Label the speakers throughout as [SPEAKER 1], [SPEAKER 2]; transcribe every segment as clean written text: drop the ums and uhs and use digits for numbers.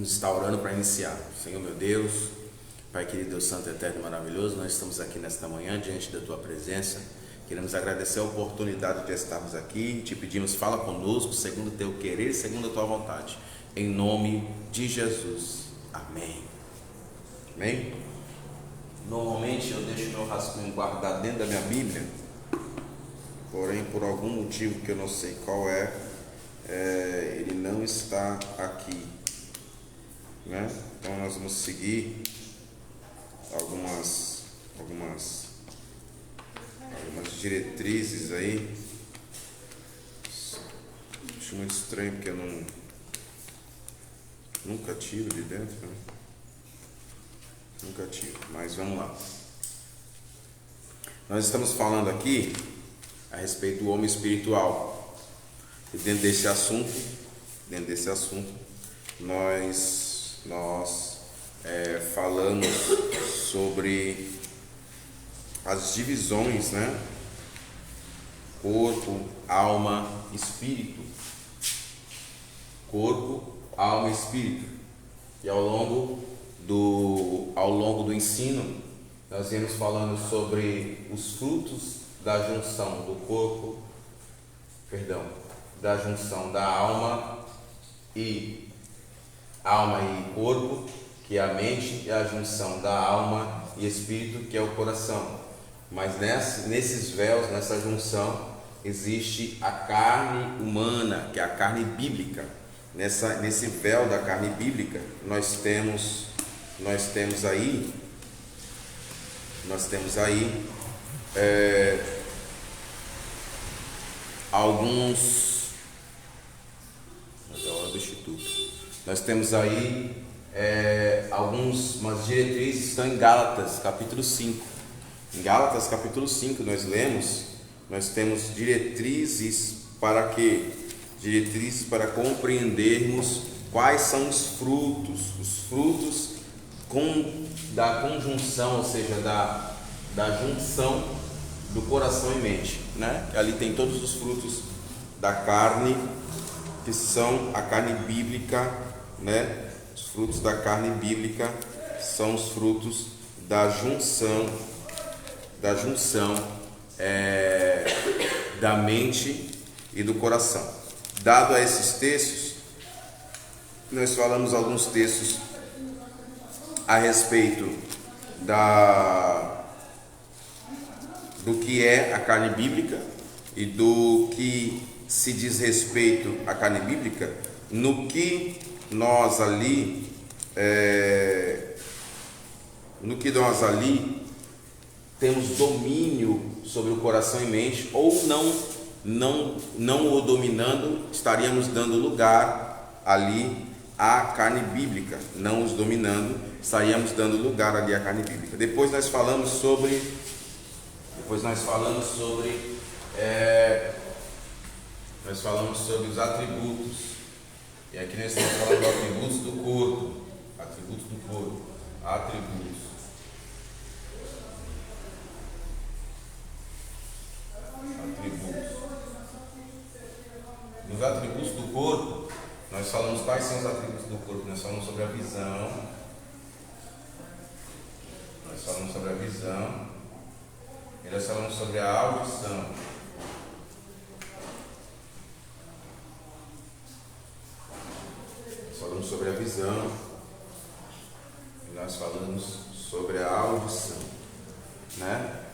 [SPEAKER 1] Vamos estar orando para iniciar. Senhor meu Deus, Pai querido, Deus santo, eterno e maravilhoso, nós estamos aqui nesta manhã diante da Tua presença. Queremos agradecer a oportunidade de estarmos aqui. Te pedimos, fala conosco, segundo o Teu querer e segundo a Tua vontade. Em nome de Jesus. Amém. Amém? Normalmente eu deixo meu rascunho guardado dentro da minha Bíblia, porém por algum motivo que eu não sei qual ele não está aqui, né? Então nós vamos seguir algumas diretrizes aí. Acho muito estranho porque eu nunca tiro de dentro, né? Nunca tiro, mas vamos lá. Nós estamos falando aqui a respeito do homem espiritual. E dentro desse assunto, nós falamos sobre as divisões, né? Corpo, alma, espírito. Corpo, alma e espírito. E ao longo do ensino, nós viemos falando sobre os frutos da junção do corpo, da junção da alma e corpo, que é a mente, e a junção da alma e espírito, que é o coração. Mas nesses véus, nessa junção, existe a carne humana, que é a carne bíblica. Nesse véu da carne bíblica, nós temos aí umas diretrizes, estão em Gálatas capítulo 5. Em Gálatas capítulo 5 nós temos diretrizes para quê? Diretrizes para compreendermos quais são os frutos da conjunção, ou seja, da junção do coração e mente, né? Ali tem todos os frutos da carne, que são a carne bíblica, né? Os frutos da carne bíblica são os frutos da junção da mente e do coração. Dado a esses textos, nós falamos alguns textos a respeito do que é a carne bíblica e do que se diz respeito à carne bíblica, no que nós ali temos domínio sobre o coração e mente, ou não o dominando, estaríamos dando lugar ali à carne bíblica. Não os dominando, estaríamos dando lugar ali à carne bíblica. Depois nós falamos sobre os atributos. E aqui nós estamos falando de atributos do corpo. Nos atributos do corpo, nós falamos quais são os atributos do corpo. Nós falamos sobre a visão. E nós falamos sobre a audição. Nós falamos sobre a visão. E nós falamos sobre a audição, né?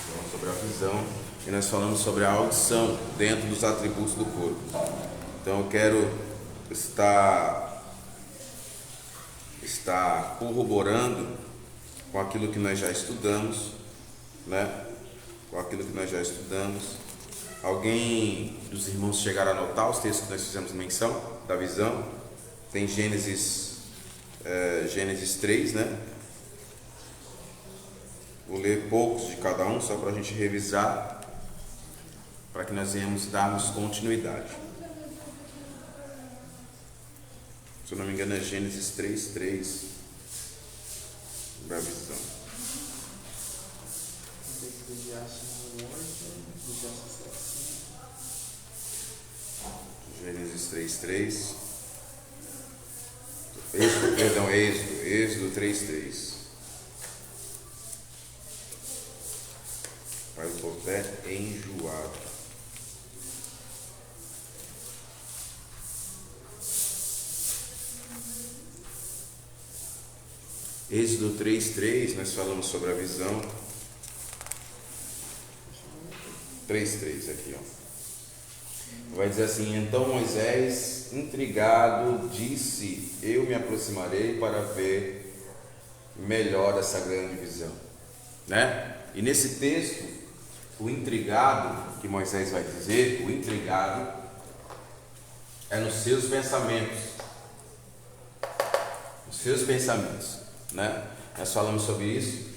[SPEAKER 1] Falamos sobre a visão. E nós falamos sobre a audição dentro dos atributos do corpo. Então eu quero estar corroborando com aquilo que nós já estudamos, né? Alguém dos irmãos chegaram a anotar os textos que nós fizemos menção da visão? Tem Gênesis 3, né? Vou ler poucos de cada um, só para a gente revisar, para que nós venhamos darmos continuidade. Se eu não me engano é Gênesis 3 da visão. Gênesis 3:3. Êxodo 3:3. Pai, o povo é enjoado. Êxodo 3:3, nós falamos sobre a visão. 3:3 aqui, ó. Vai dizer assim: então Moisés, intrigado, disse: eu me aproximarei para ver melhor essa grande visão, né? E nesse texto, o intrigado que Moisés vai dizer, o intrigado é nos seus pensamentos, né? Nós falamos sobre isso.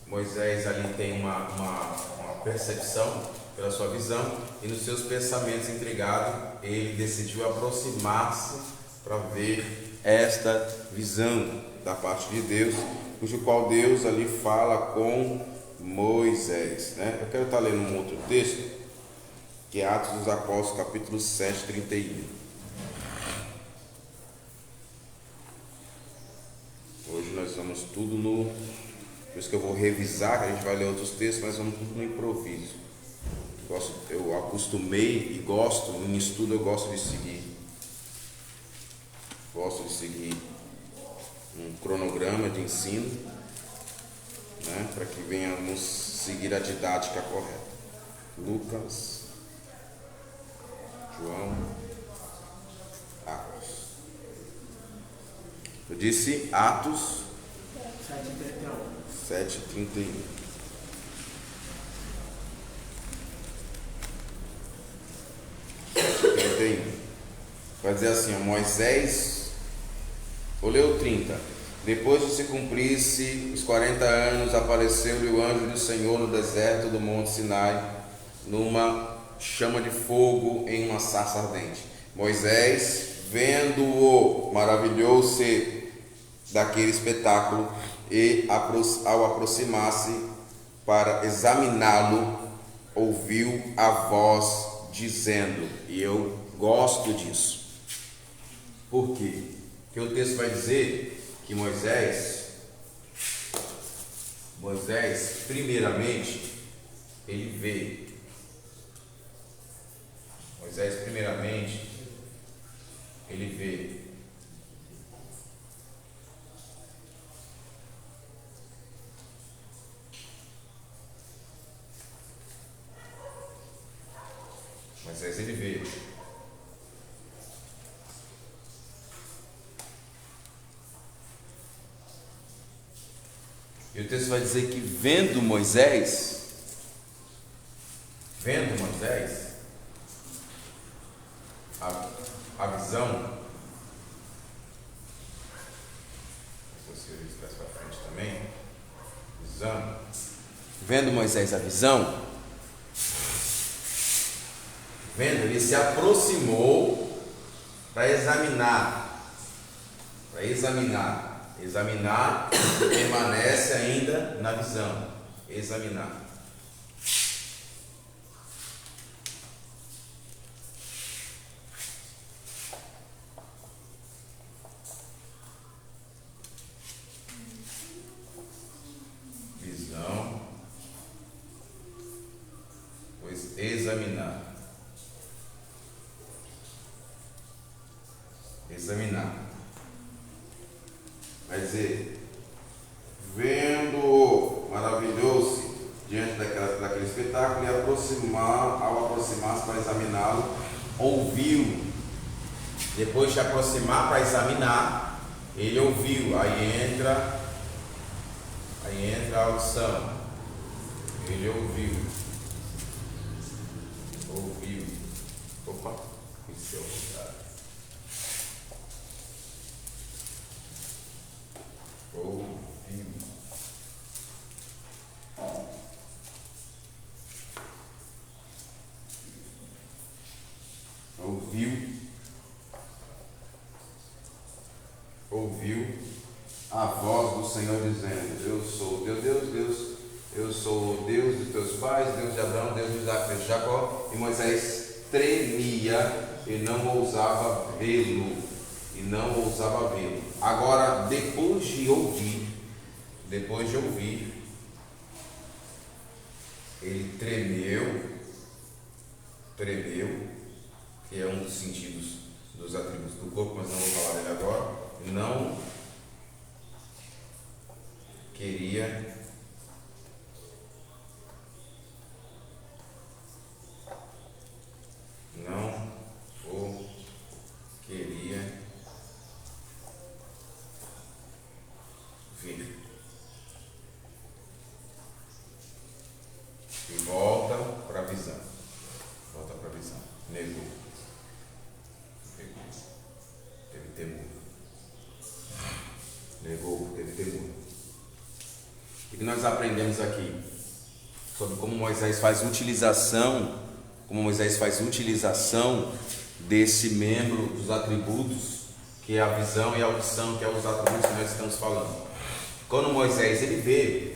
[SPEAKER 1] Moisés ali tem uma percepção pela sua visão, e nos seus pensamentos intrigado, ele decidiu aproximar-se para ver esta visão da parte de Deus, cujo qual Deus ali fala com Moisés, né? Eu quero estar lendo um outro texto, que é Atos dos Apóstolos, capítulo 7, 31. Hoje nós vamos tudo por isso que eu vou revisar, que a gente vai ler outros textos, mas vamos tudo no improviso. Eu acostumei e gosto, em estudo eu gosto de seguir um cronograma de ensino, né, para que venhamos seguir a didática correta. Lucas, João, Atos. Eu disse Atos 7:31. Vai dizer assim, ó, Moisés, vou ler o 30. Depois de se cumprisse os 40 anos, apareceu-lhe o anjo do Senhor no deserto do monte Sinai, numa chama de fogo em uma sarça ardente. Moisés, vendo-o, maravilhou-se daquele espetáculo, e ao aproximar-se para examiná-lo, ouviu a voz dizendo, e eu gosto disso. Por quê? Porque o texto vai dizer que Moisés, primeiramente, ele vê. Moisés, primeiramente, ele vê. Moisés, ele vê. E o texto vai dizer que vendo Moisés, a visão, vendo Moisés a visão, ele se aproximou para examinar, permanece ainda na visão, examinar. Visão, pois examinar. Vai dizer, vendo-o, maravilhou-se diante daquele espetáculo, e ao aproximar-se para examiná-lo, ouviu. Depois de aproximar para examinar, ele ouviu. Aí entra a audição. Ele ouviu. Opa, isso é o contrário. Ouviu a voz do Senhor dizendo, eu sou o teu Deus, eu sou o Deus dos teus pais, Deus de Abraão, Deus de Isaac, Deus de Jacó. E Moisés tremia e não ousava vê-lo. e não ousava vê-lo. Agora, depois de ouvir, ele tremeu, que é um dos sentidos dos atributos do corpo, mas não vou falar dele agora. Não queria ver. E volta para a visão. Negou. Teve temor. Teve temor. O que nós aprendemos aqui? Sobre como Moisés faz utilização desse membro dos atributos, que é a visão e a audição, que é os atributos que nós estamos falando. Quando Moisés ele vê,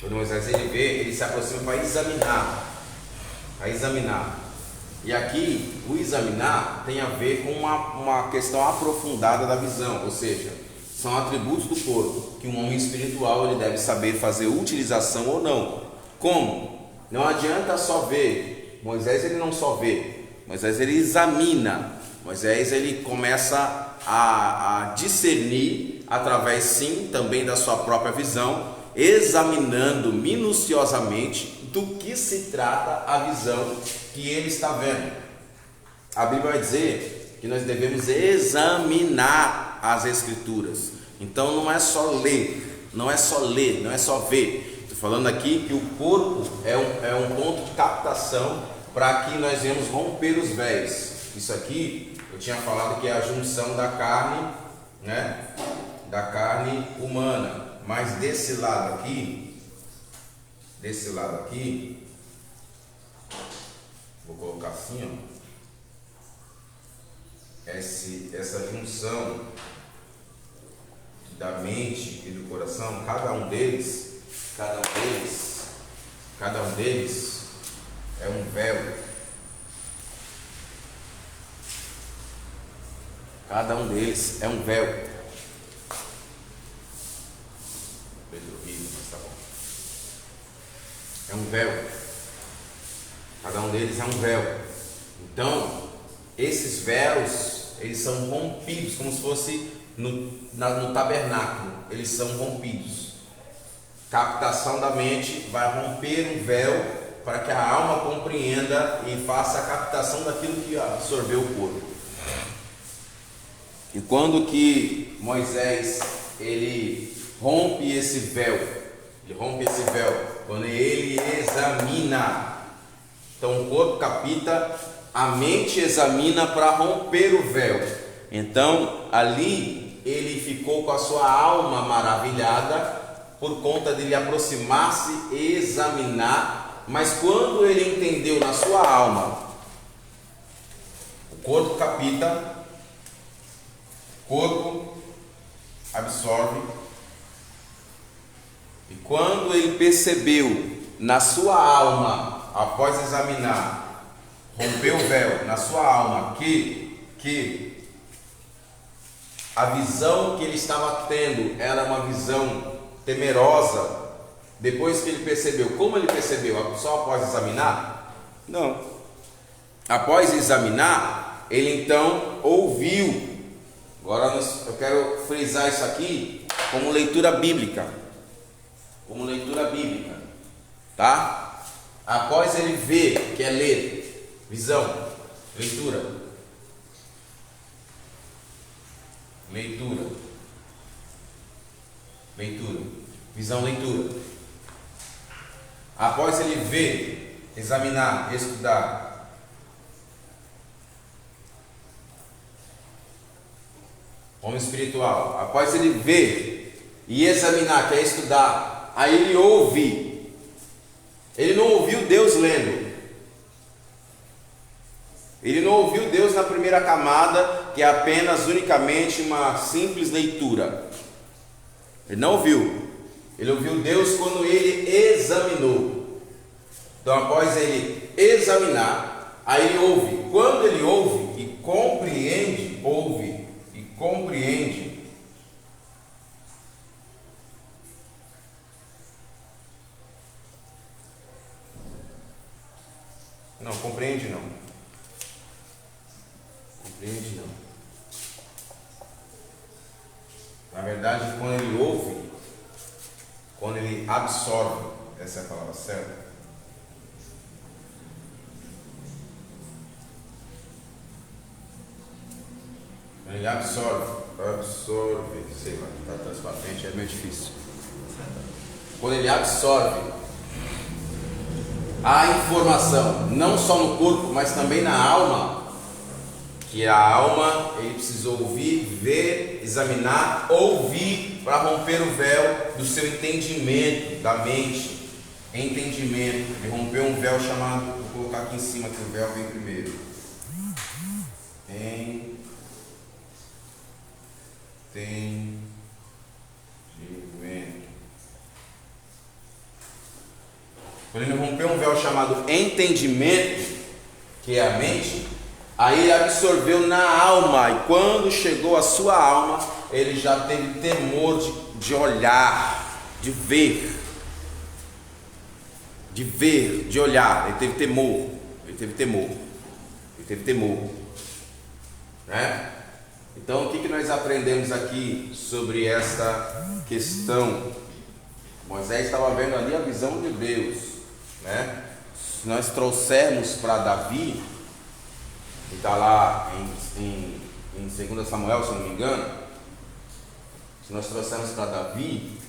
[SPEAKER 1] ele se aproxima para examinar. E aqui, o examinar tem a ver com uma questão aprofundada da visão, ou seja, são atributos do corpo que um homem espiritual ele deve saber fazer utilização ou não. Como? Não adianta só ver. Moisés ele não só vê, Moisés ele examina. Moisés ele começa a discernir através sim também da sua própria visão, examinando minuciosamente do que se trata a visão que ele está vendo. A Bíblia vai dizer que nós devemos examinar as Escrituras. Então não é só ler, não é só ver. Estou falando aqui que o corpo é um ponto de captação para que nós venhamos romper os véus. Isso aqui eu tinha falado que é a junção da carne, né? Da carne humana. Mas desse lado aqui, vou colocar assim, ó, essa junção da mente e do coração, cada um deles é um véu. Cada um deles é um véu. É um véu. Cada um deles é um véu. Então, esses véus, eles são rompidos, como se fosse no tabernáculo. Eles são rompidos. Captação da mente vai romper um véu para que a alma compreenda e faça a captação daquilo que absorveu o corpo. E quando que Moisés ele rompe esse véu, quando ele examina. Então o corpo capta, a mente examina para romper o véu. Então ali ele ficou com a sua alma maravilhada por conta de ele aproximar-se e examinar. Mas quando ele entendeu na sua alma, o corpo capta, o corpo absorve. E quando ele percebeu na sua alma, após examinar, rompeu o véu na sua alma, que a visão que ele estava tendo era uma visão temerosa, depois que ele percebeu, como ele percebeu? Só após examinar? Não. Após examinar, ele então ouviu. Agora eu quero frisar isso aqui como leitura bíblica. Tá? Após ele ver, que é ler, visão, leitura, visão, leitura. Após ele ver, examinar, estudar, homem espiritual. Após ele ver e examinar, que é estudar, aí ele ouve. Ele não ouviu Deus lendo. Ele não ouviu Deus na primeira camada, que é apenas unicamente uma simples leitura. Ele não ouviu. Ele ouviu Deus quando ele examinou. Então após ele examinar, aí ele ouve. Quando ele ouve e compreende, compreende não, compreende não. Compreende não. Na verdade, quando ele ouve, quando ele absorve, essa é a palavra certa. Quando ele absorve, sei lá, tá atrás para frente é meio difícil. Quando ele absorve a informação, não só no corpo, mas também na alma, que a alma ele precisa ouvir, ver, examinar, ouvir para romper o véu do seu entendimento, da mente, entendimento. Ele rompeu um véu chamado, vou colocar aqui em cima que o véu vem primeiro. Entendimento. Quando ele rompeu um véu chamado entendimento, que é a mente, aí ele absorveu na alma, e quando chegou à sua alma, ele já teve temor de olhar, de ver, de olhar. Ele teve temor, né? Então, o que nós aprendemos aqui sobre esta questão? Moisés estava vendo ali a visão de Deus, né? Se nós trouxermos para Davi, que está lá em 2 Samuel, se eu não me engano, se nós trouxermos para Davi,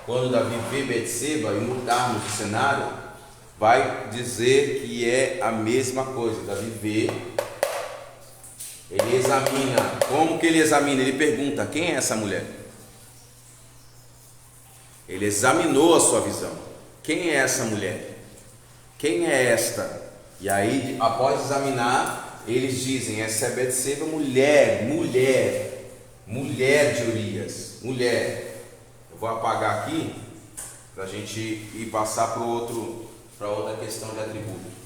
[SPEAKER 1] quando Davi vê Betseba e mudarmos o cenário, vai dizer que é a mesma coisa. Davi vê, ele examina. Como que ele examina? Ele pergunta: quem é essa mulher? Ele examinou a sua visão. Quem é essa mulher? Quem é esta? E aí, após examinar, eles dizem: essa é Betseba, mulher de Urias, mulher. Eu vou apagar aqui para a gente ir passar para outra questão de atributo.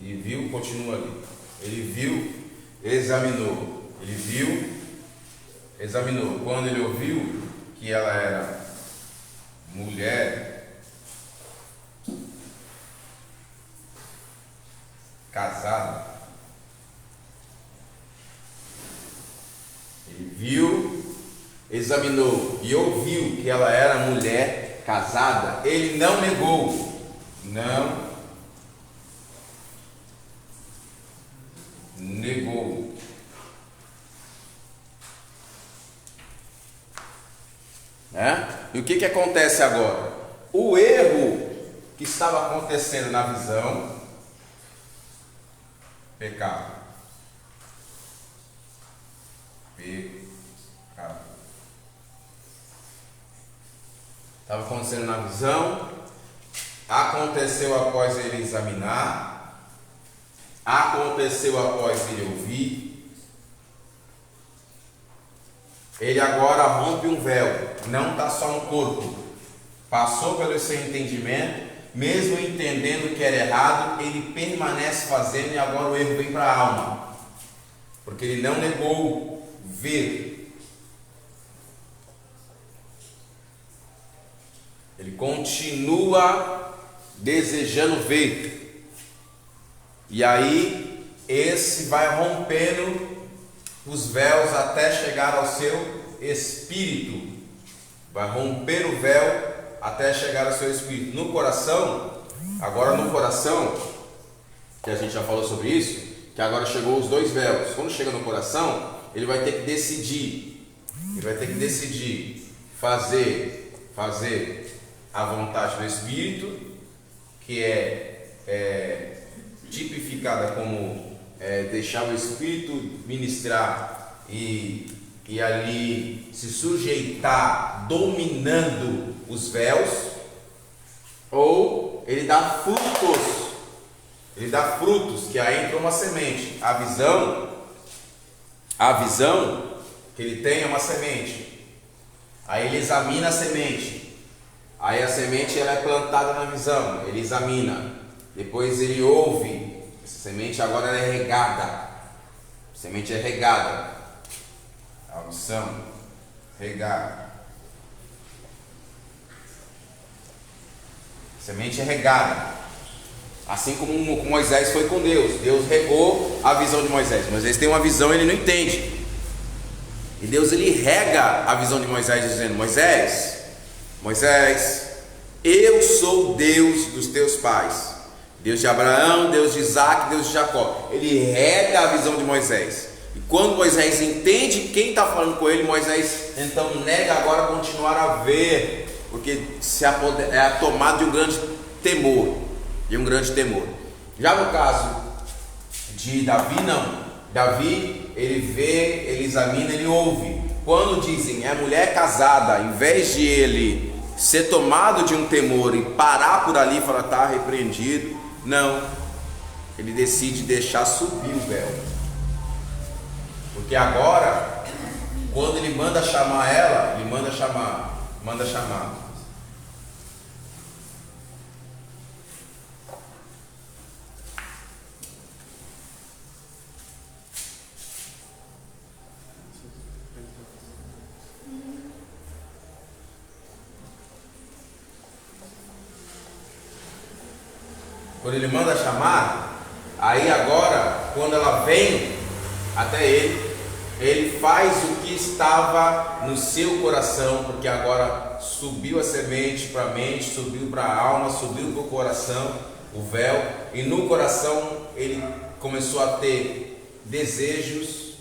[SPEAKER 1] Ele viu, continua ali. Ele viu, examinou. Ele viu, examinou. Quando ele ouviu que ela era mulher casada, ele viu, examinou e ouviu que ela era mulher casada, ele não negou, não negou. E o que acontece agora? O erro que estava acontecendo na visão, pecado. Estava acontecendo na visão, aconteceu após ele examinar, aconteceu após ele ouvir. Ele agora rompe um véu, não está só no corpo, passou pelo seu entendimento, mesmo entendendo que era errado, ele permanece fazendo, e agora o erro vem para a alma, porque ele não negou ver, ele continua desejando ver, e aí esse vai rompendo os véus até chegar ao seu espírito. Vai romper o véu até chegar ao seu espírito. No coração, agora no coração, que a gente já falou sobre isso, que agora chegou os dois véus. Quando chega no coração, ele vai ter que decidir. Ele vai ter que decidir fazer a vontade do espírito, que é tipificada como deixar o Espírito ministrar e ali se sujeitar, dominando os véus, ou ele dá frutos, que aí entra uma semente. A visão que ele tem é uma semente, aí ele examina a semente, aí a semente ela é plantada na visão, ele examina, Depois ele ouve. Essa semente agora ela é regada. A semente é regada. A audição, regada. A semente é regada. Assim como Moisés foi com Deus. Deus regou a visão de Moisés. Moisés tem uma visão e ele não entende. E Deus ele rega a visão de Moisés dizendo: Moisés, eu sou o Deus dos teus pais. Deus de Abraão, Deus de Isaac, Deus de Jacó. Ele rega a visão de Moisés. E quando Moisés entende quem está falando com ele, Moisés então nega agora continuar a ver, porque é tomado de um grande temor. Já no caso de Davi, não. Davi, ele vê, ele examina, ele ouve. Quando dizem é mulher casada, em vez de ele ser tomado de um temor e parar por ali e falar está repreendido, não, ele decide deixar subir o véu. Porque agora, quando ele manda chamar ela, ele manda chamar. Quando ele manda chamar, aí agora, quando ela vem até ele, ele faz o que estava no seu coração, porque agora subiu a semente para a mente, subiu para a alma, subiu para o coração, o véu, e no coração ele começou a ter desejos.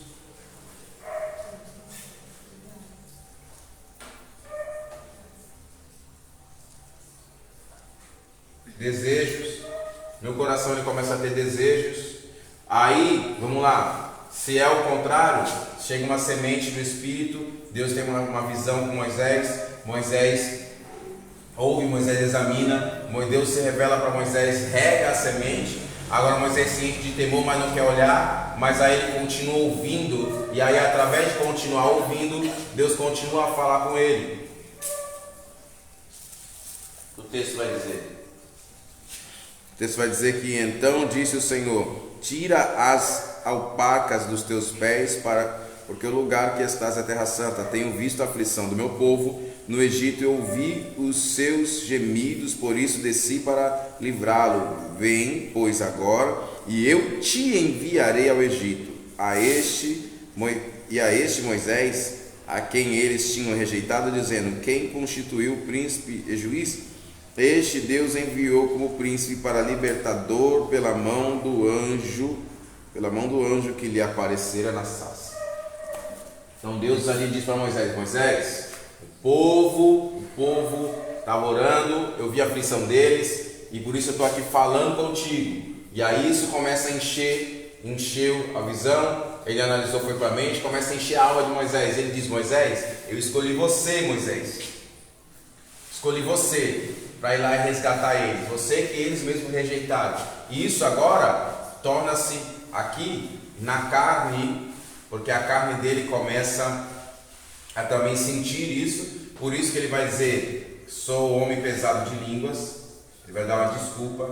[SPEAKER 1] No coração ele começa a ter desejos. Aí, vamos lá, se é o contrário, chega uma semente do Espírito, Deus tem uma visão com Moisés ouve, Moisés examina, Deus se revela para Moisés, rega a semente. Agora Moisés se enche de temor, mas não quer olhar, mas aí ele continua ouvindo, e aí através de continuar ouvindo, Deus continua a falar com ele. O texto vai dizer que então disse o Senhor: tira as alpacas dos teus pés, porque o lugar que estás é terra santa. Tenho visto a aflição do meu povo no Egito e ouvi os seus gemidos, por isso desci para livrá-lo. Vem, pois, agora, e eu te enviarei ao Egito, a este Moisés, a quem eles tinham rejeitado, dizendo: quem constituiu príncipe e juiz? Este Deus enviou como príncipe para libertador pela mão do anjo que lhe aparecera na sarça. Então Deus ali diz para Moisés: o povo estava orando, eu vi a aflição deles, e por isso eu estou aqui falando contigo. E aí isso começa a encheu a visão, ele analisou, foi para a mente, começa a encher a alma de Moisés. Ele diz: Moisés, eu escolhi você, Moisés, escolhi você para ir lá e resgatar eles, você que eles mesmos rejeitaram. E isso agora torna-se aqui na carne, porque a carne dele começa a também sentir isso. Por isso que ele vai dizer: sou homem pesado de línguas. Ele vai dar uma desculpa.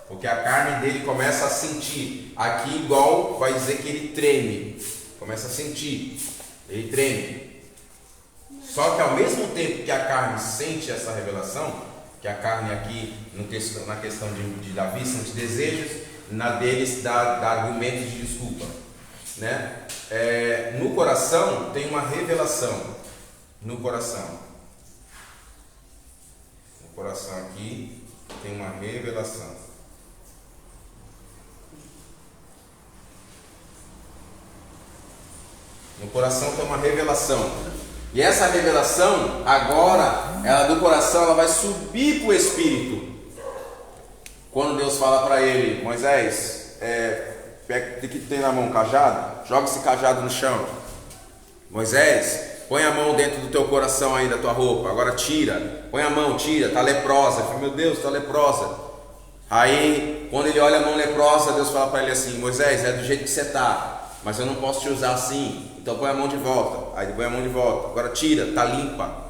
[SPEAKER 1] Porque a carne dele começa a sentir. Aqui igual vai dizer que ele treme. Começa a sentir, ele treme. Só que ao mesmo tempo que a carne sente essa revelação, que a carne aqui na questão de Davi sente desejos, na deles dá argumentos de desculpa, né? No coração tem uma revelação. No coração aqui tem uma revelação. No coração tem uma revelação. E essa revelação, agora, ela do coração, ela vai subir para o Espírito. Quando Deus fala para ele: Moisés, o que tem na mão? Cajado? Joga esse cajado no chão. Moisés, põe a mão dentro do teu coração aí, da tua roupa. Agora tira. Põe a mão, tira. Está leprosa. Fala: meu Deus, está leprosa. Aí, quando ele olha a mão leprosa, Deus fala para ele assim: Moisés, é do jeito que você está, mas eu não posso te usar assim. então põe a mão de volta. Aí põe a mão de volta, agora tira, está limpa.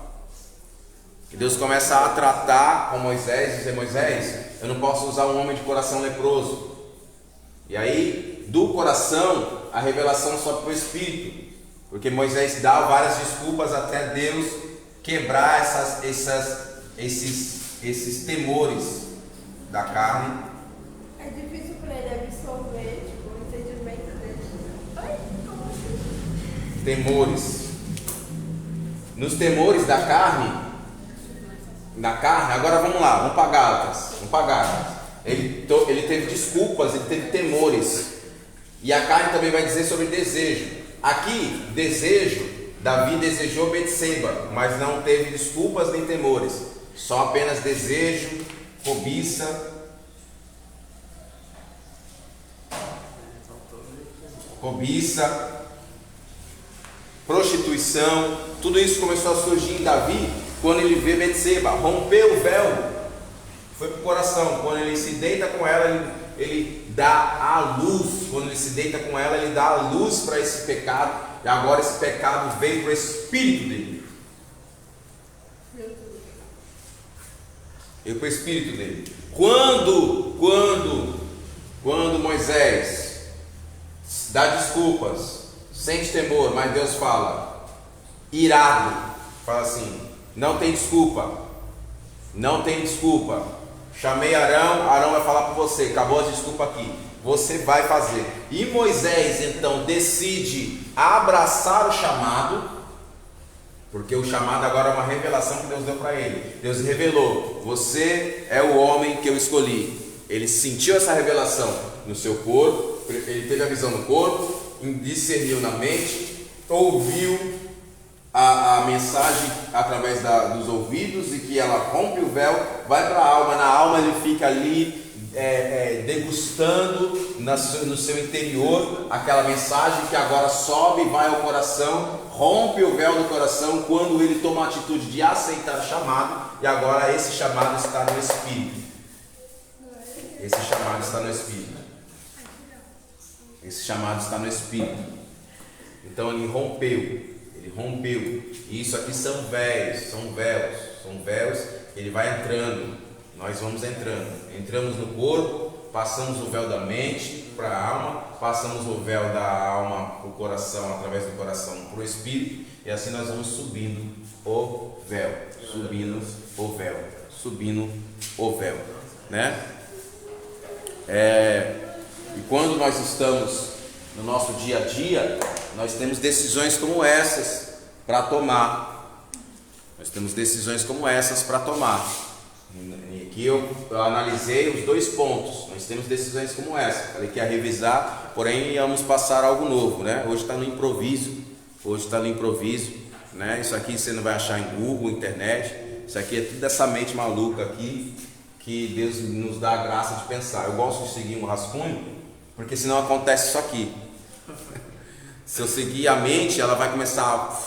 [SPEAKER 1] E Deus começa a tratar com Moisés, dizer: Moisés, eu não posso usar um homem de coração leproso. E aí, do coração, a revelação sobe para o Espírito, porque Moisés dá várias desculpas até Deus quebrar esses temores da carne.
[SPEAKER 2] É difícil para ele absorver, tipo, o entendimento dele. Ai, como assim?
[SPEAKER 1] Temores. Nos temores da carne, agora vamos lá, vamos para Gálatas. Ele teve desculpas, ele teve temores. E a carne também vai dizer sobre desejo. Aqui, desejo, Davi desejou Betseba, mas não teve desculpas nem temores. Só apenas desejo, cobiça, prostituição. Tudo isso começou a surgir em Davi quando ele vê Betseba, rompeu o véu, foi para o coração. Quando ele se deita com ela, ele dá a luz. Quando ele se deita com ela, ele dá a luz para esse pecado. E agora esse pecado veio para o espírito dele. Veio para o espírito dele. Quando Moisés dá desculpas, sente temor, mas Deus fala, irado, fala assim: não tem desculpa, chamei Arão vai falar para você, acabou a desculpa aqui, você vai fazer. E Moisés então decide abraçar o chamado, porque o chamado agora é uma revelação que Deus deu para ele. Deus revelou: você é o homem que eu escolhi. Ele sentiu essa revelação no seu corpo, ele teve a visão no corpo, discerniu na mente, ouviu a mensagem através dos ouvidos, e que ela rompe o véu, vai para a alma. Na alma ele fica ali degustando no seu interior aquela mensagem, que agora sobe e vai ao coração, rompe o véu do coração quando ele toma a atitude de aceitar o chamado. E agora esse chamado está no Espírito. Esse chamado está no Espírito. Então ele rompeu. E isso aqui são véus. Ele vai entrando. Nós vamos entrando. Entramos no corpo, passamos o véu da mente para a alma, passamos o véu da alma para o coração, através do coração para o Espírito, e assim nós vamos subindo o véu, né? E quando nós estamos no nosso dia a dia, nós temos decisões como essas para tomar. E aqui eu analisei os 2 pontos. Nós temos decisões como essa. Falei que ia revisar, porém íamos passar algo novo, né? Hoje está no improviso, né? Isso aqui você não vai achar em Google, internet. Isso aqui é tudo dessa mente maluca aqui, que Deus nos dá a graça de pensar. Eu gosto de seguir um rascunho, porque senão acontece isso aqui. Se eu seguir a mente, ela vai começar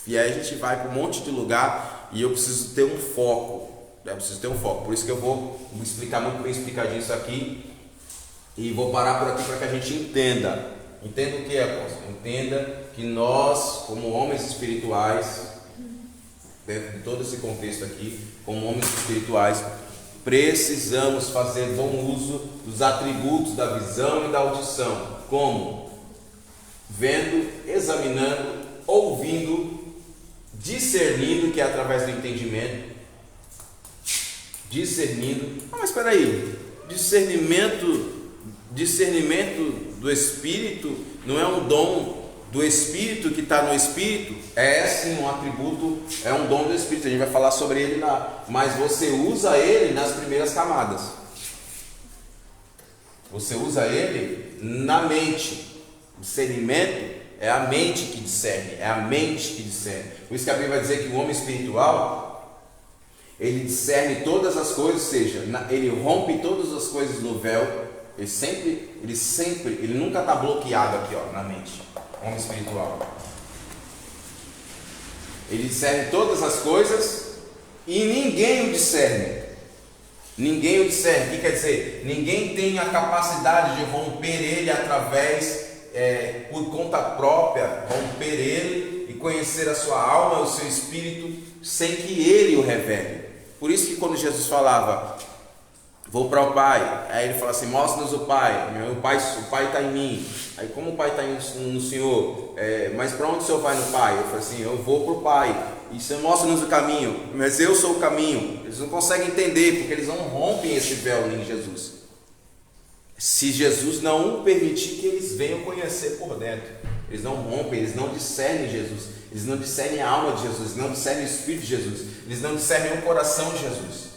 [SPEAKER 1] e aí a gente vai para um monte de lugar, e eu preciso ter um foco. Por isso que eu vou explicar muito bem explicadinho isso aqui, e vou parar por aqui para que a gente entenda. Entenda o que é, apóstolo? Entenda que nós, como homens espirituais, dentro de todo esse contexto aqui, como homens espirituais, precisamos fazer bom uso dos atributos da visão e da audição. Como? Vendo, examinando, ouvindo, discernindo, que é através do entendimento. Mas espera aí, discernimento do Espírito não é um dom do Espírito que está no Espírito? É sim um atributo, é um dom do Espírito, a gente vai falar sobre ele lá, mas você usa ele nas primeiras camadas, você usa ele na mente. Discernimento é a mente que discerne, Por isso que a Bíblia vai dizer que o homem espiritual, ele discerne todas as coisas, ou seja, ele rompe todas as coisas no véu. Ele nunca está bloqueado aqui, na mente. Homem espiritual, ele discerne todas as coisas e ninguém o discerne. O que quer dizer? Ninguém tem a capacidade de romper ele através por conta própria, romper ele e conhecer a sua alma e o seu espírito sem que ele o revele. Por isso que quando Jesus falava, vou para o Pai, aí ele fala assim, mostra-nos o Pai, o Pai está em mim. Aí como o Pai está no Senhor, mas para onde o Senhor vai no Pai? Eu falei assim, eu vou para o Pai, e você mostra-nos o caminho, mas eu sou o caminho. Eles não conseguem entender, porque eles não rompem esse véu em Jesus. Se Jesus não permitir que eles venham conhecer por dentro, eles não rompem, eles não discernem Jesus, eles não discernem a alma de Jesus, eles não discernem o Espírito de Jesus, eles não discernem o coração de Jesus.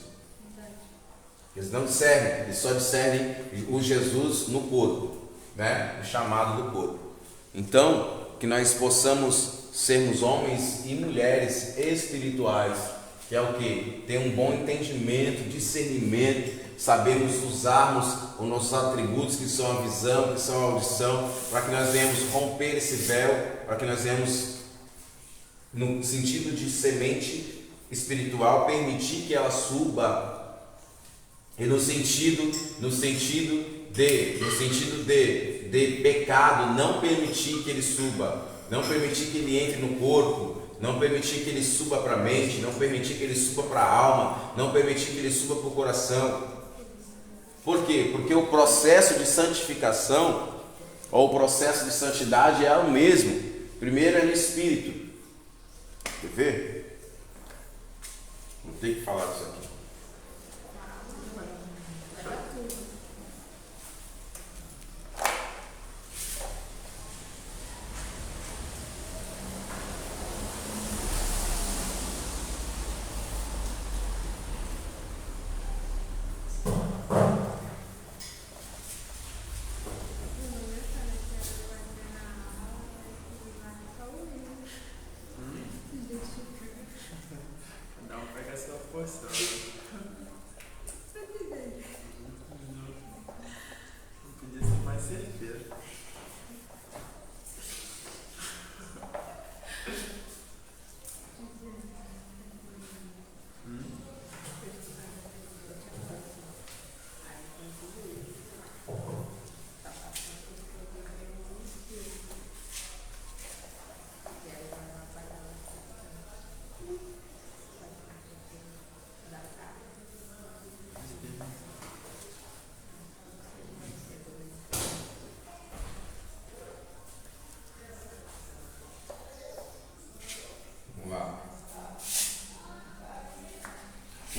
[SPEAKER 1] Eles não discernem, eles só discernem o Jesus no corpo, né? O chamado do corpo. Então, que nós possamos sermos homens e mulheres espirituais, que é o que? Ter um bom entendimento, discernimento, sabemos usarmos os nossos atributos, que são a visão, que são a audição, para que nós venhamos romper esse véu, para que nós venhamos, no sentido de semente espiritual, permitir que ela suba, e no sentido de pecado, não permitir que ele suba, não permitir que ele entre no corpo, não permitir que ele suba para a mente, não permitir que ele suba para a alma, não permitir que ele suba para o coração. Por quê? Porque o processo de santificação, ou o processo de santidade é o mesmo. Primeiro é no espírito. Quer ver? Não tem que falar disso aqui.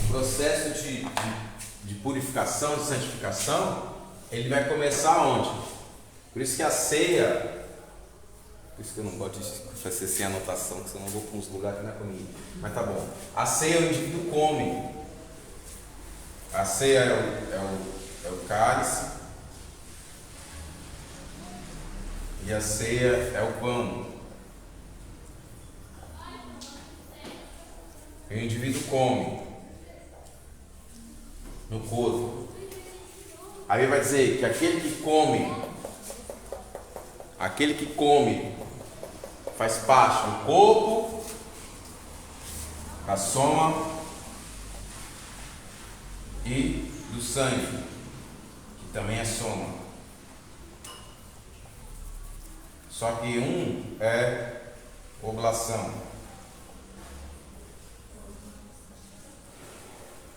[SPEAKER 1] Processo de purificação, de santificação, ele vai começar onde? Por isso que a ceia, por isso que eu não gosto de fazer sem anotação, que senão eu vou para uns lugares que não é comigo. Mas tá bom. A ceia o indivíduo come. A ceia é o cálice e a ceia é o pão. E o indivíduo come no corpo. Aí vai dizer que aquele que come faz parte do corpo, da soma e do sangue, que também é soma. Só que um é oblação,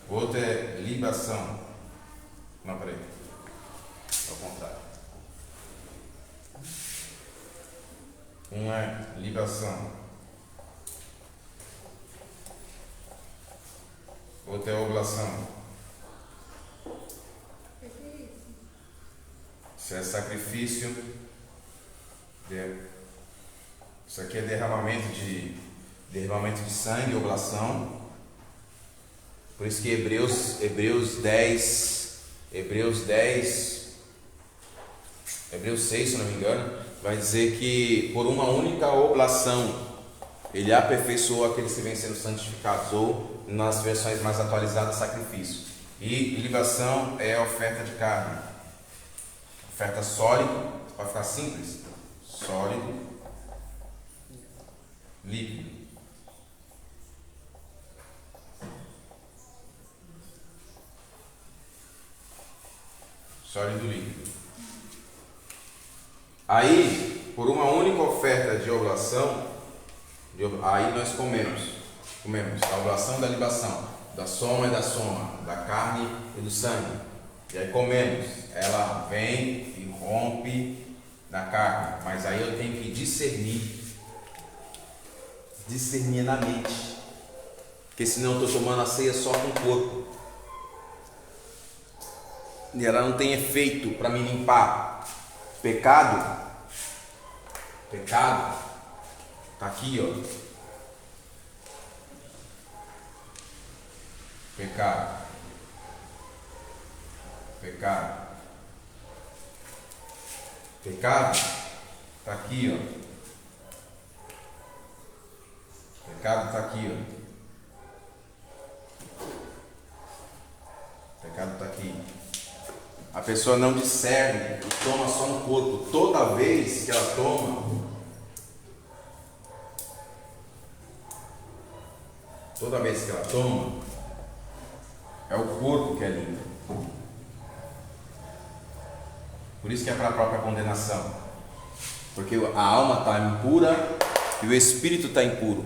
[SPEAKER 1] o outro é libação. Não, peraí. Ao contrário. Um é libação, o outro é oblação. Isso é sacrifício. Isso aqui é derramamento de sangue, oblação. Por isso que Hebreus 6, se não me engano, vai dizer que por uma única oblação ele aperfeiçoou aqueles que vêm sendo santificados, ou nas versões mais atualizadas, sacrifício. E libação é a oferta de carne, oferta sólida, para ficar simples, sólido, líquido. Sólido líquido. Aí, por uma única oferta de oblação, aí nós comemos a oblação e da libação, da soma e da soma, da carne e do sangue. E aí comemos, ela vem e rompe na carne, mas aí eu tenho que discernir na mente, porque senão eu estou tomando a ceia só com o corpo, e ela não tem efeito para me limpar. Pecado tá aqui, ó. Pecado tá aqui, ó. Pecado tá aqui, ó. Pecado tá aqui. A pessoa não discerne e toma só no corpo. Toda vez que ela toma, é o corpo que é limpo. Por isso que é para a própria condenação. Porque a alma está impura e o espírito está impuro.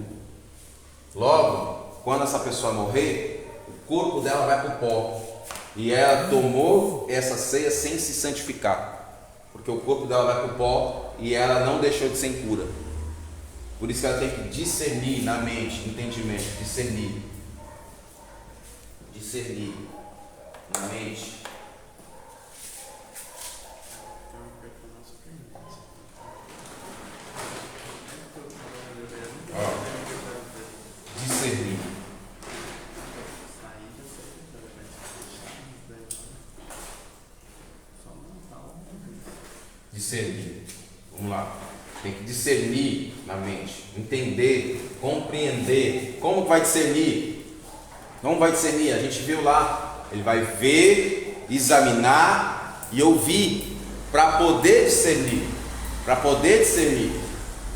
[SPEAKER 1] Logo, quando essa pessoa morrer, o corpo dela vai para o pó. E ela tomou essa ceia sem se santificar. Porque o corpo dela vai para o pó e ela não deixou de ser impura. Por isso que ela tem que discernir na mente, entendimento, discernir na mente. Discernir. Vamos lá. Tem que discernir na mente, entender, compreender. Como vai discernir? Não vai discernir, a gente viu lá. Ele vai ver, examinar e ouvir para poder discernir.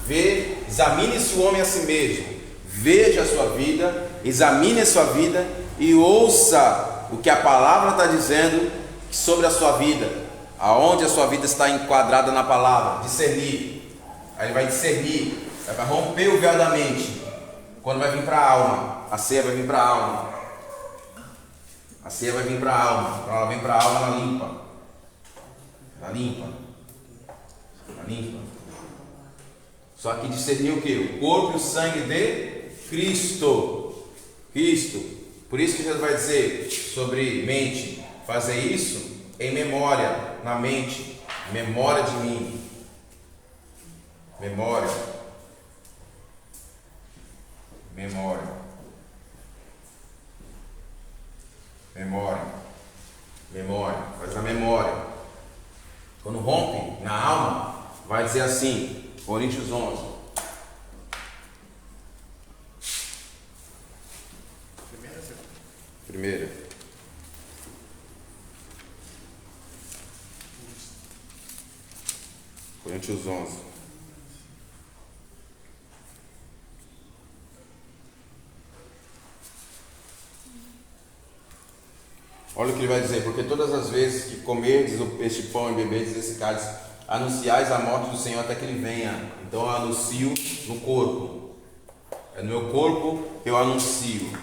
[SPEAKER 1] Ver, examine-se o homem a si mesmo. Veja a sua vida, examine a sua vida e ouça o que a palavra está dizendo sobre a sua vida, aonde a sua vida está enquadrada na palavra. Discernir. Aí ele vai discernir, vai romper o véu da mente. Quando vai vir para a alma, a ceia vai vir para a alma. Quando ela vem para a alma, ela limpa. Só que discernir o que? O corpo e o sangue de Cristo. Por isso que Jesus vai dizer sobre mente: fazer isso em memória, na mente, memória de mim. Memória. Faz a memória. Quando rompe na alma, vai dizer assim, Coríntios 11. Primeira. Coríntios 11. Olha o que ele vai dizer: porque todas as vezes que comerdes este pão e beberdes esse cálice, anunciais a morte do Senhor até que ele venha. Então eu anuncio no corpo. É no meu corpo que eu anuncio.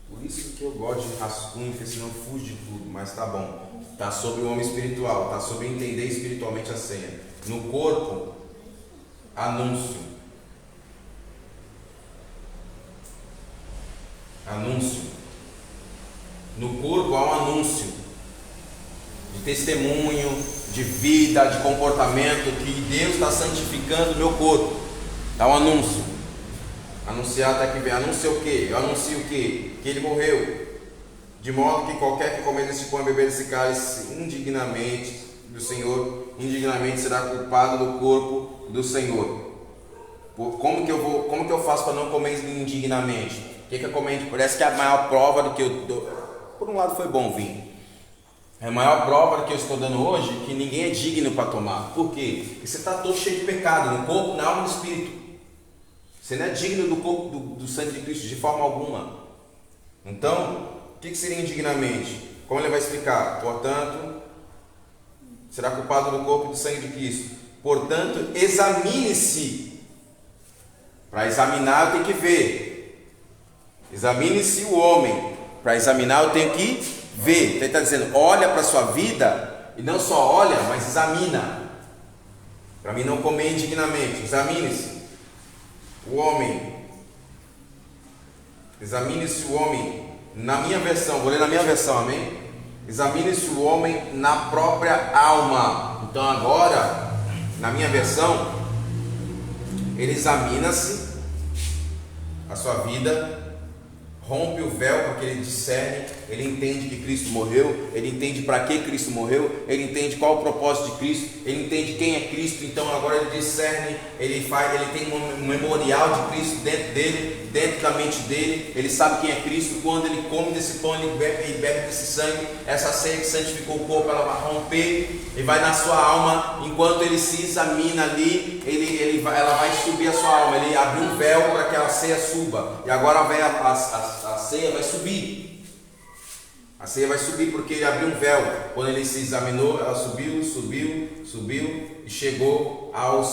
[SPEAKER 1] Por isso que eu gosto de rascunho, porque senão fujo de tudo. Mas tá bom. Tá sobre o homem espiritual. Tá sobre entender espiritualmente a ceia. No corpo, anúncio. No corpo há um anúncio de testemunho, de vida, de comportamento, que Deus está santificando o meu corpo. Dá um anúncio. Anunciar até que vem. Anuncia o quê? Eu anuncio o quê? Que ele morreu. De modo que qualquer que comer desse pão e beber desse cálice indignamente do Senhor, indignamente será culpado do corpo do Senhor. Como que eu faço para não comer indignamente? O que eu comento? Parece que a maior prova do que eu dou. Por um lado foi bom vir. É a maior prova que eu estou dando hoje, que ninguém é digno para tomar. Por quê? Porque você está todo cheio de pecado, no corpo, na alma e no espírito. Você não é digno do corpo do sangue de Cristo de forma alguma. Então, o que seria indignamente? Como ele vai explicar? Portanto, será culpado do corpo e do sangue de Cristo. Portanto, examine-se. Para examinar eu tenho que ver. Examine-se o homem. Para examinar eu tenho que ver. Ele está dizendo, olha para a sua vida, e não só olha, mas examina. Para mim não comer indignamente. Examine-se o homem. Examine-se o homem. Na minha versão, vou ler na minha versão, amém? Examine-se o homem na própria alma. Então agora, na minha versão, ele examina-se a sua vida, rompe o véu porque ele discerne, ele entende que Cristo morreu, ele entende para que Cristo morreu, ele entende qual é o propósito de Cristo, ele entende quem é Cristo. Então agora ele discerne, ele tem um memorial de Cristo dentro dele, dentro da mente dele, ele sabe quem é Cristo. Quando ele come desse pão e bebe desse sangue, essa ceia que santificou o corpo, ela vai romper e vai na sua alma. Enquanto ele se examina ali, ela vai subir a sua alma, ele abre um véu para que a ceia suba, e agora a ceia vai subir. A ceia vai subir porque ele abriu um véu. Quando ele se examinou, ela subiu e chegou à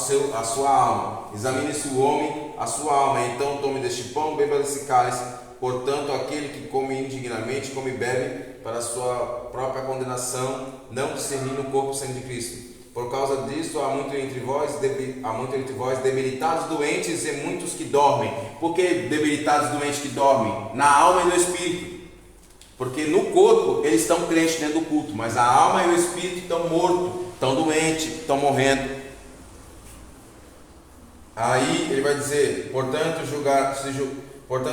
[SPEAKER 1] sua alma. Examine-se o homem, a sua alma. Então tome deste pão, beba desse cálice. Portanto, aquele que come indignamente, come e bebe para a sua própria condenação, não discernindo o corpo e sangue de Cristo. Por causa disso, há muito entre vós debilitados, doentes e muitos que dormem. Por que debilitados, doentes que dormem? Na alma e no espírito. Porque no corpo eles estão crentes dentro do culto, mas a alma e o espírito estão mortos, estão doentes, estão morrendo. Aí ele vai dizer, portanto,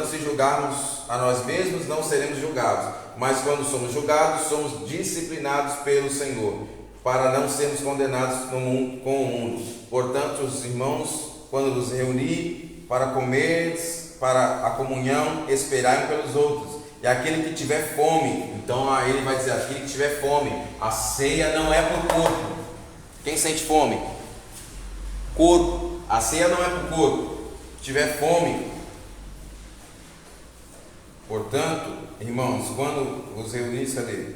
[SPEAKER 1] se julgarmos a nós mesmos, não seremos julgados. Mas quando somos julgados, somos disciplinados pelo Senhor, para não sermos condenados com o mundo. Portanto, os irmãos, quando vos reunir para comer, para a comunhão, esperai pelos outros. E aquele que tiver fome, então aí ele vai dizer, aquele que tiver fome, a ceia não é para o corpo. Quem sente fome? Corpo. A ceia não é para o corpo. Se tiver fome. Portanto, irmãos, quando os reunires, cadê?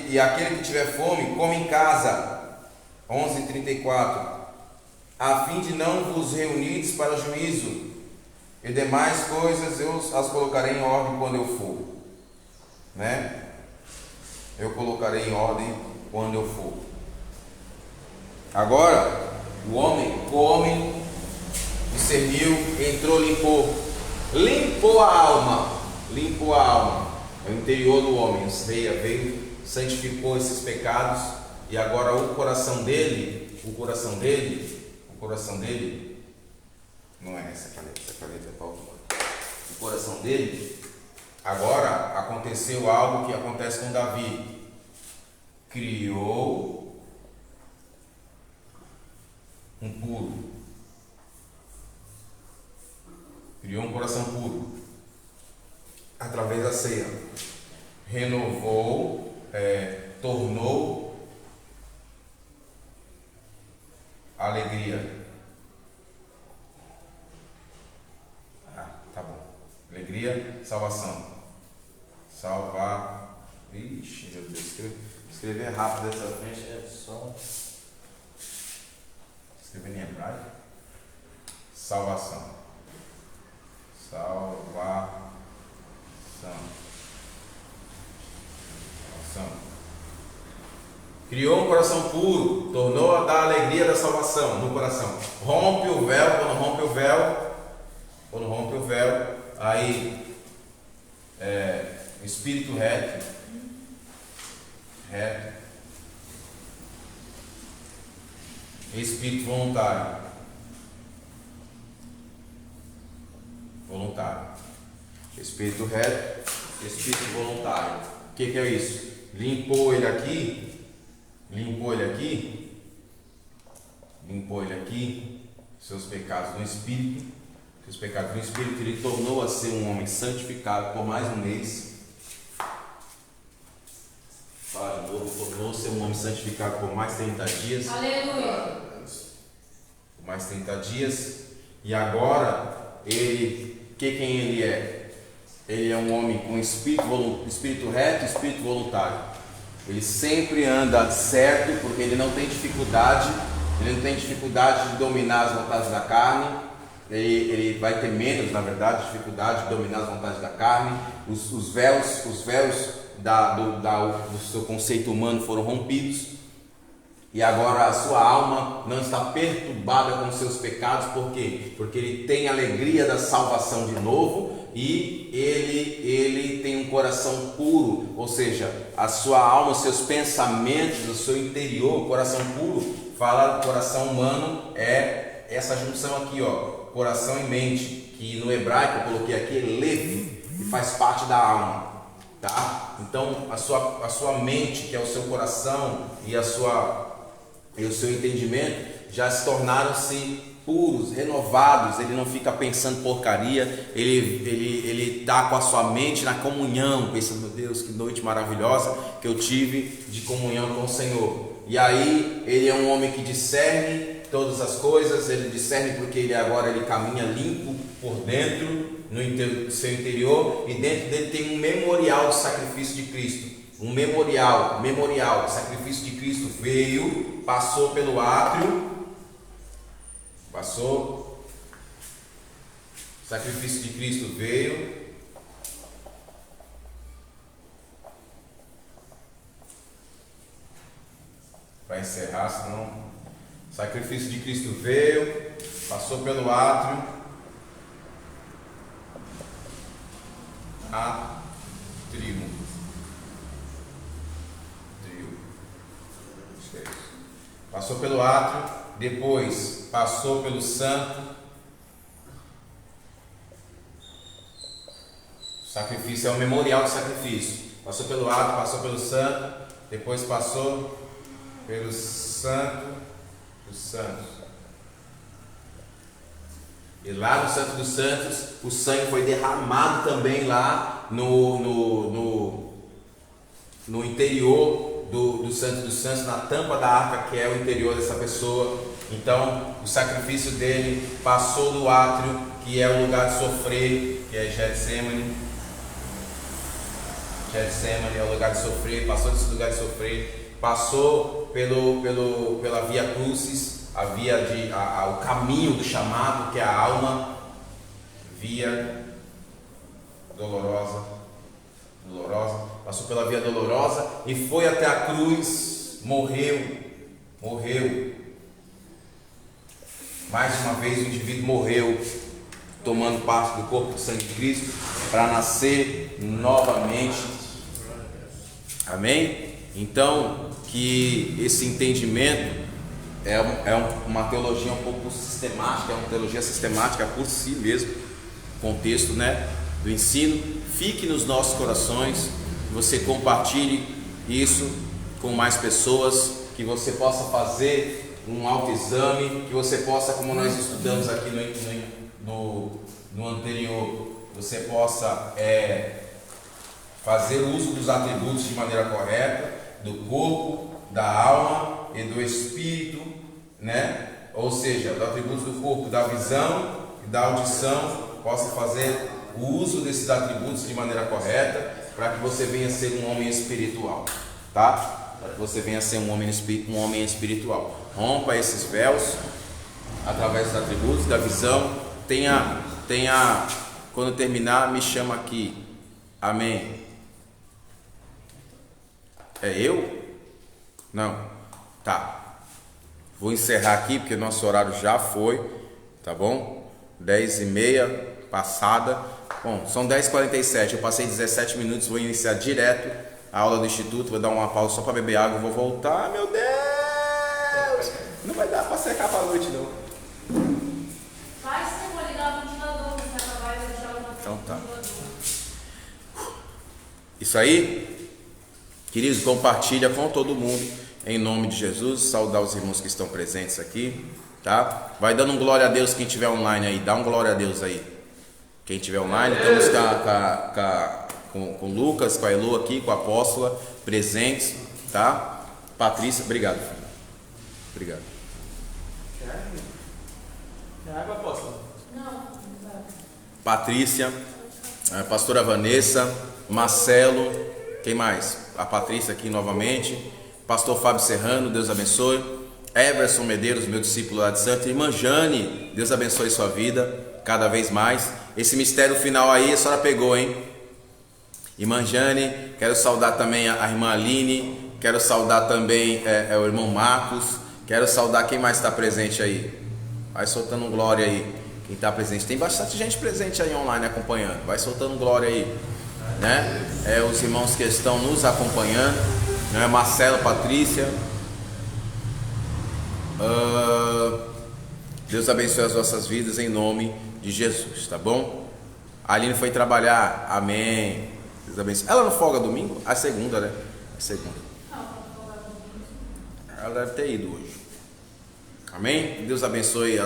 [SPEAKER 1] E aquele que tiver fome, come em casa. 11:34. A fim de não vos reunires para juízo. E demais coisas eu as colocarei em ordem quando eu for. Né? Eu colocarei em ordem quando eu for. Agora, o homem come, discerniu, entrou, limpou a alma. Limpou a alma. É o interior do homem. A ceia veio, santificou esses pecados. E agora o coração dele, não é essa caneta é para o coração dele. Agora aconteceu algo que acontece com Davi. Criou um puro. Criou um coração puro. Através da ceia. Renovou, tornou a alegria. Tá bom. Alegria, salvação. Salvar. Ixi, meu Deus. Escrever rápido dessa frente é só. Escrever em hebraico. Salvação. Salvação. Criou um coração puro, tornou a dar a alegria da salvação no coração. Rompe o véu, quando rompe o véu, aí espírito reto, espírito voluntário, espírito reto, espírito voluntário. O que é isso? Limpou ele aqui, seus pecados no espírito. Os pecados do Espírito, ele tornou a ser um homem santificado por mais um mês. Fala de novo, tornou-se um homem santificado por mais 30 dias.
[SPEAKER 2] Aleluia!
[SPEAKER 1] Por mais 30 dias. E agora, quem ele é? Ele é um homem com espírito reto e espírito voluntário. Ele sempre anda certo, porque ele não tem dificuldade de dominar as vontades da carne. Ele vai ter menos, na verdade, dificuldade de dominar as vontades da carne. Os véus do seu conceito humano foram rompidos. E agora a sua alma não está perturbada com seus pecados. Por quê? Porque ele tem a alegria da salvação de novo. E ele tem um coração puro, ou seja, a sua alma, os seus pensamentos, o seu interior, o coração puro, fala do coração humano, é essa junção aqui, ó, coração e mente, que no hebraico eu coloquei aqui, é lev, que faz parte da alma, tá? Então a sua mente, que é o seu coração, e o seu entendimento, já se tornaram-se puros, renovados. Ele não fica pensando porcaria, ele está com a sua mente na comunhão, pensando, meu Deus, que noite maravilhosa que eu tive de comunhão com o Senhor. E aí ele é um homem que discerne todas as coisas, ele discerne porque ele caminha limpo por dentro, no seu interior, e dentro dele tem um memorial do sacrifício de Cristo. Um memorial, o sacrifício de Cristo veio, passou pelo átrio, o sacrifício de Cristo veio, para encerrar, senão o sacrifício de Cristo veio, passou pelo átrio, passou pelo átrio, depois passou pelo santo. O sacrifício é o memorial do sacrifício. Passou pelo átrio, passou pelo santo, depois passou pelo santo dos santos. E lá no Santo dos Santos, o sangue foi derramado também lá no interior do Santo dos Santos, na tampa da arca, que é o interior dessa pessoa. Então o sacrifício dele passou do átrio, que é o lugar de sofrer, que é Getsemane é o lugar de sofrer, passou desse lugar de sofrer, passou pela via crucis, o caminho do chamado, que é a alma, via dolorosa, passou pela via dolorosa e foi até a cruz, morreu. Mais uma vez o indivíduo morreu, tomando parte do corpo do sangue de Cristo, para nascer novamente. Amém? Então, que esse entendimento é uma teologia um pouco sistemática, é uma teologia sistemática por si mesmo, contexto, né, do ensino. Fique nos nossos corações, que você compartilhe isso com mais pessoas, que você possa fazer um autoexame, que você possa, como nós estudamos aqui no anterior, você possa fazer uso dos atributos de maneira correta, do corpo, da alma e do espírito, né? Ou seja, os atributos do corpo, da visão e da audição, possa fazer o uso desses atributos de maneira correta, para que você venha ser um homem espiritual, tá? Para que você venha ser um homem espiritual. Rompa esses véus através dos atributos, da visão. Quando terminar, me chama aqui. Amém. É eu? Não. Tá. Vou encerrar aqui, porque nosso horário já foi, tá bom? 10h30 passada. Bom, são 10h47, eu passei 17 minutos, vou iniciar direto a aula do Instituto, vou dar uma pausa só para beber água, vou voltar, meu Deus! Não vai dar para secar para a noite, não.
[SPEAKER 2] Faz sim, vou ligar o ventilador, você acabar e deixar o
[SPEAKER 1] Então tá. Isso aí, queridos, compartilha com todo mundo, em nome de Jesus, saudar os irmãos que estão presentes aqui, tá? Vai dando um glória a Deus quem estiver online aí, dá um glória a Deus aí. Quem estiver online, estamos com o Lucas, com a Elo aqui, com a apóstola, presentes, tá? Patrícia, obrigado, filho. Obrigado.
[SPEAKER 3] Quer água, apóstola?
[SPEAKER 2] Não.
[SPEAKER 1] Patrícia, a pastora Vanessa, Marcelo, quem mais? a Patrícia aqui novamente. Pastor Fábio Serrano, Deus abençoe. Everson Medeiros, meu discípulo lá de Santo. Irmã Jane, Deus abençoe sua vida cada vez mais. Esse mistério final aí a senhora pegou, hein? Irmã Jane, quero saudar também a irmã Aline. Quero saudar também o irmão Marcos. Quero saudar quem mais está presente aí. Vai soltando glória aí. Quem está presente, tem bastante gente presente aí online acompanhando. Vai soltando glória aí, né? Os irmãos que estão nos acompanhando, né? Marcelo, Patrícia. Deus abençoe as vossas vidas em nome de Jesus, tá bom? A Aline foi trabalhar, amém. Deus abençoe. Ela não folga domingo? A segunda, né? A segunda. Ela deve ter ido hoje. Amém? Deus abençoe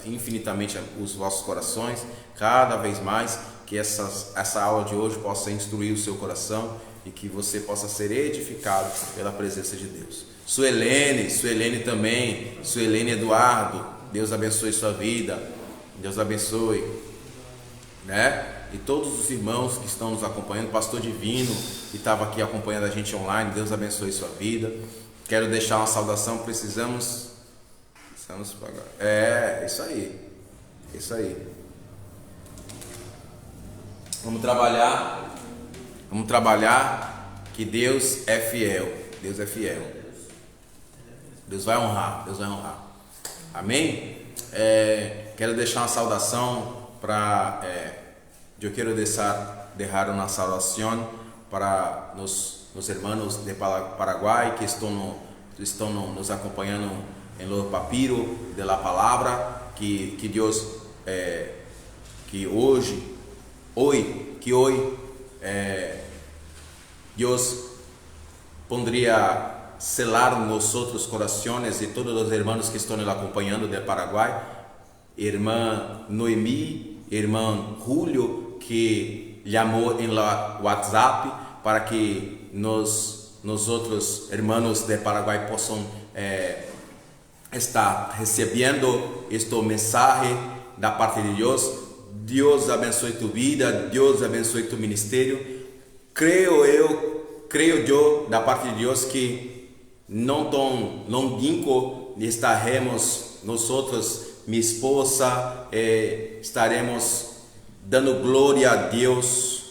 [SPEAKER 1] infinitamente os vossos corações, cada vez mais, que essa aula de hoje possa instruir o seu coração e que você possa ser edificado pela presença de Deus. Suelene também, Suelene Eduardo, Deus abençoe sua vida, Deus abençoe, né? E todos os irmãos que estão nos acompanhando, Pastor Divino, que estava aqui acompanhando a gente online, Deus abençoe sua vida. Quero deixar uma saudação, precisamos pagar. Isso aí. Vamos trabalhar, que Deus é fiel. Deus é fiel. Deus vai honrar. Amém? Quero deixar uma saudação para eu quero deixar uma saudação para os irmãos de Paraguai que estão nos acompanhando em lo papiro de la palavra, que Deus que hoje Deus pondria selar nos outros corações e todos os irmãos que estão nos acompanhando de Paraguai, irmã Noemi, irmão Julio, que chamou em WhatsApp para que nos outros irmãos de Paraguai possam está recebendo esta mensagem da parte de Deus. Deus abençoe tu vida, Deus abençoe tu ministério. Creio eu da parte de Deus que não tão longínquo estaremos nós outros, minha esposa, estaremos dando glória a Deus,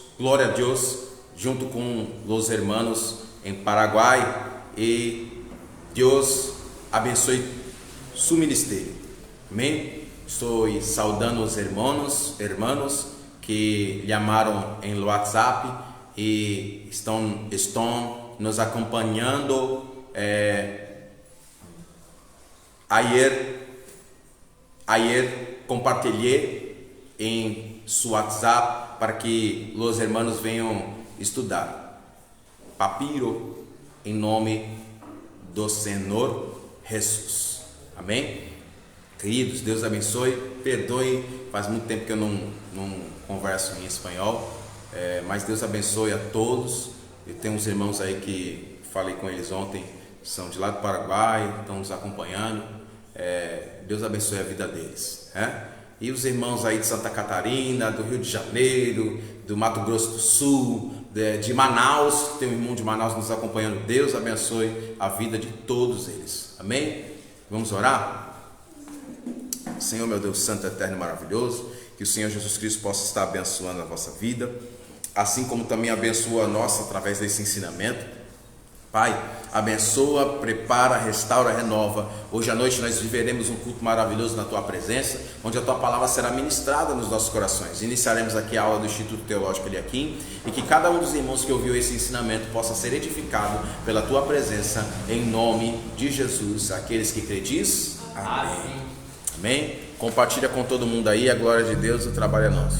[SPEAKER 1] junto com os irmãos em Paraguai, e Deus abençoe seu ministério. Amém? Estou saudando os irmãos que chamaram em WhatsApp e estão nos acompanhando. Ayer compartilhei em seu WhatsApp para que os irmãos venham estudar papiro em nome do Senhor Jesus. Amém? Queridos, Deus abençoe. Perdoe, faz muito tempo que eu não converso em espanhol, mas Deus abençoe a todos. Eu tenho uns irmãos aí que falei com eles ontem, são de lá do Paraguai, estão nos acompanhando. Deus abençoe a vida deles, E os irmãos aí de Santa Catarina, do Rio de Janeiro, do Mato Grosso do Sul, de Manaus, tem um irmão de Manaus nos acompanhando. Deus abençoe a vida de todos eles. Amém? Vamos orar? Senhor, meu Deus santo, eterno e maravilhoso, que o Senhor Jesus Cristo possa estar abençoando a vossa vida, assim como também abençoa a nossa através desse ensinamento. Pai, abençoa, prepara, restaura, renova. Hoje à noite nós viveremos um culto maravilhoso na Tua presença, onde a Tua palavra será ministrada nos nossos corações. Iniciaremos aqui a aula do Instituto Teológico Eliakim, e que cada um dos irmãos que ouviu esse ensinamento possa ser edificado pela Tua presença, em nome de Jesus. Aqueles que crê diz, amém. Amém? Compartilha com todo mundo aí, a glória de Deus, o trabalho é nosso.